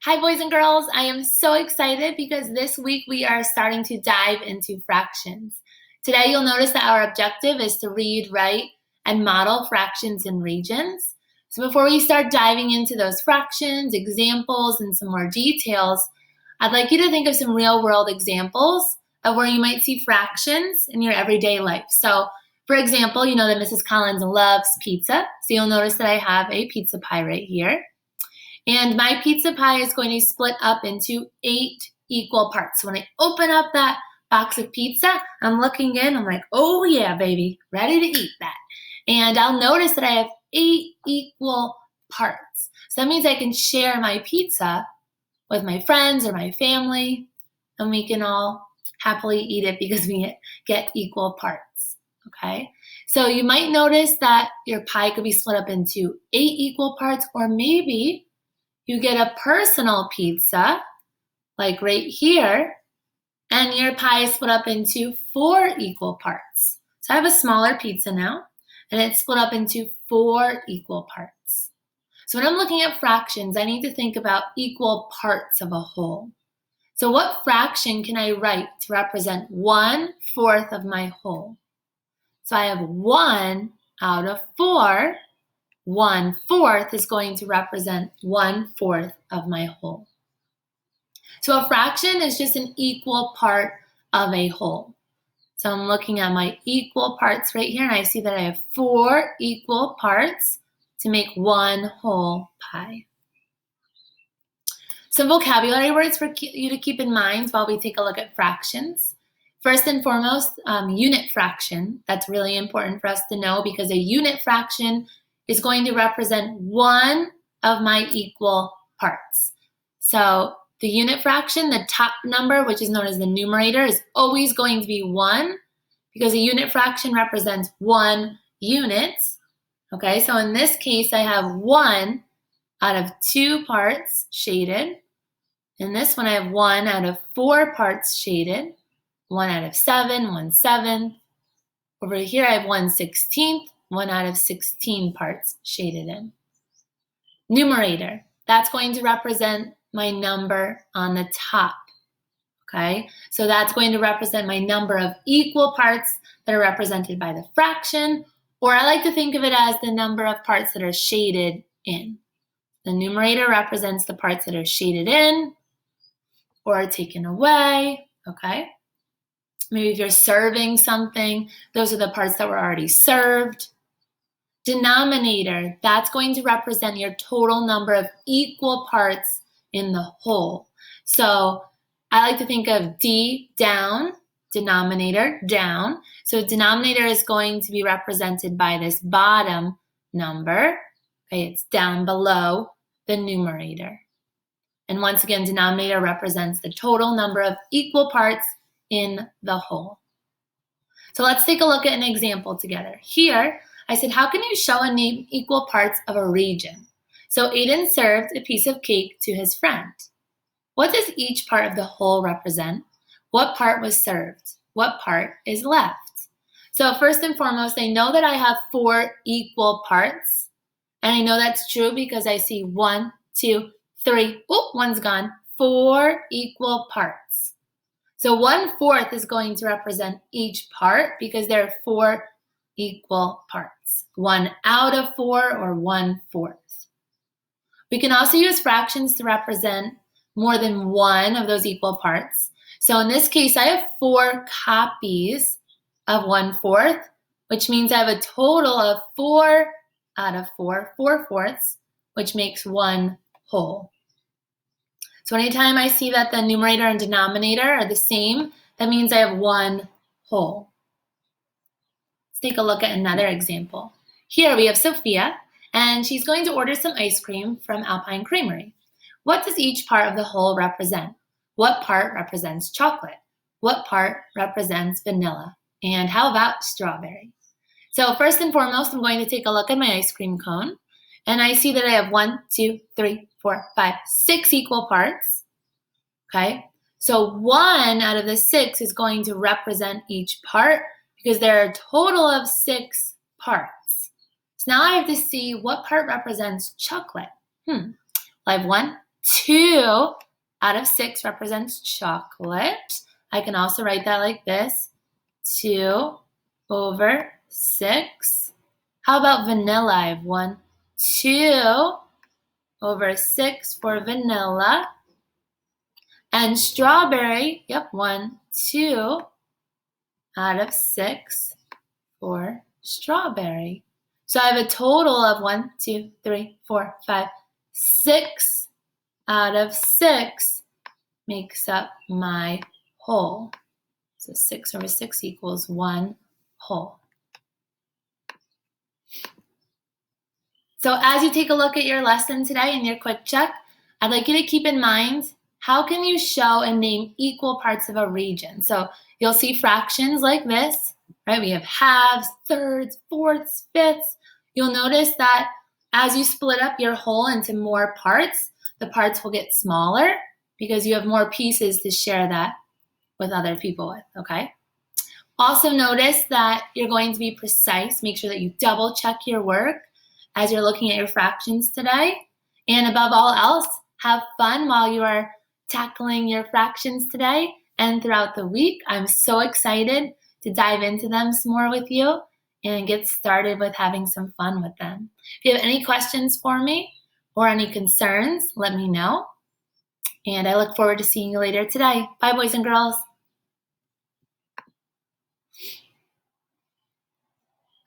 Hi, boys and girls. I am so excited because this week we are starting to dive into fractions. Today, you'll notice that our objective is to read, write, and model fractions and regions. So before we start diving into those fractions, examples, and some more details, I'd like you to think of some real-world examples of where you might see fractions in your everyday life. So, for example, you know that Mrs. Collins loves pizza, so you'll notice that I have a pizza pie right here. And my pizza pie is going to split up into 8 equal parts. So when I open up that box of pizza, I'm looking in, I'm like, oh yeah, baby, ready to eat that. And I'll notice that I have 8 equal parts. So that means I can share my pizza with my friends or my family, and we can all happily eat it because we get equal parts, okay? So you might notice that your pie could be split up into 8 equal parts, or maybe you get a personal pizza, like right here, and your pie is split up into 4 equal parts. So I have a smaller pizza now, and it's split up into 4 equal parts. So when I'm looking at fractions, I need to think about equal parts of a whole. So what fraction can I write to represent 1/4 of my whole? So I have 1 out of 4. 1/4 is going to represent 1/4 of my whole. So a fraction is just an equal part of a whole. So I'm looking at my equal parts right here, and I see that I have 4 equal parts to make 1 whole pie. Some vocabulary words for you to keep in mind while we take a look at fractions. First and foremost, unit fraction. That's really important for us to know because a unit fraction is going to represent 1 of my equal parts. So the unit fraction, the top number, which is known as the numerator, is always going to be 1 because a unit fraction represents 1 unit. Okay, so in this case, I have 1 out of 2 parts shaded. In this one, I have 1 out of 4 parts shaded. 1 out of 7, 1/7. Over here, I have 1/16, 1 out of 16 parts shaded in. Numerator, that's going to represent my number on the top, okay? So that's going to represent my number of equal parts that are represented by the fraction, or I like to think of it as the number of parts that are shaded in. The numerator represents the parts that are shaded in or taken away, okay? Maybe if you're serving something, those are the parts that were already served. Denominator, that's going to represent your total number of equal parts in the whole. So I like to think of D, down, denominator, down. So denominator is going to be represented by this bottom number. Okay, it's down below the numerator. And once again, denominator represents the total number of equal parts in the whole. So let's take a look at an example together. Here, I said, how can you show and name equal parts of a region? So Aiden served a piece of cake to his friend. What does each part of the whole represent? What part was served? What part is left? So first and foremost, I know that I have 4 equal parts. And I know that's true because I see 1, 2, 3. Oh, one's gone. 4 equal parts. So 1/4 is going to represent each part because there are 4 equal parts. 1 out of 4 or 1/4. We can also use fractions to represent more than one of those equal parts. So in this case, I have 4 copies of 1/4, which means I have a total of 4 out of 4, 4/4, which makes 1 whole. So anytime I see that the numerator and denominator are the same, that means I have 1 whole. Let's take a look at another example. Here we have Sophia, and she's going to order some ice cream from Alpine Creamery. What does each part of the whole represent? What part represents chocolate? What part represents vanilla? And how about strawberry? So first and foremost, I'm going to take a look at my ice cream cone. And I see that I have 1, 2, 3, 4, 5, 6 equal parts. Okay, so 1 out of the 6 is going to represent each part because there are a total of 6 parts. So now I have to see what part represents chocolate. I have 1, 2 out of 6 represents chocolate. I can also write that like this, 2 over 6. How about vanilla? I have 1, 2 over 6 for vanilla. And strawberry, 1, 2 out of 6 for strawberry. So I have a total of 1, 2, 3, 4, 5, 6 out of 6 makes up my whole. So 6 over 6 equals 1 whole. So as you take a look at your lesson today and your quick check, I'd like you to keep in mind, how can you show and name equal parts of a region? So you'll see fractions like this, right? We have halves, thirds, fourths, fifths. You'll notice that as you split up your whole into more parts, the parts will get smaller because you have more pieces to share that with other people with, okay? Also notice that you're going to be precise. Make sure that you double check your work as you're looking at your fractions today. And above all else, have fun while you are tackling your fractions today and throughout the week. I'm so excited to dive into them some more with you and get started with having some fun with them. If you have any questions for me or any concerns, let me know. And I look forward to seeing you later today. Bye, boys and girls.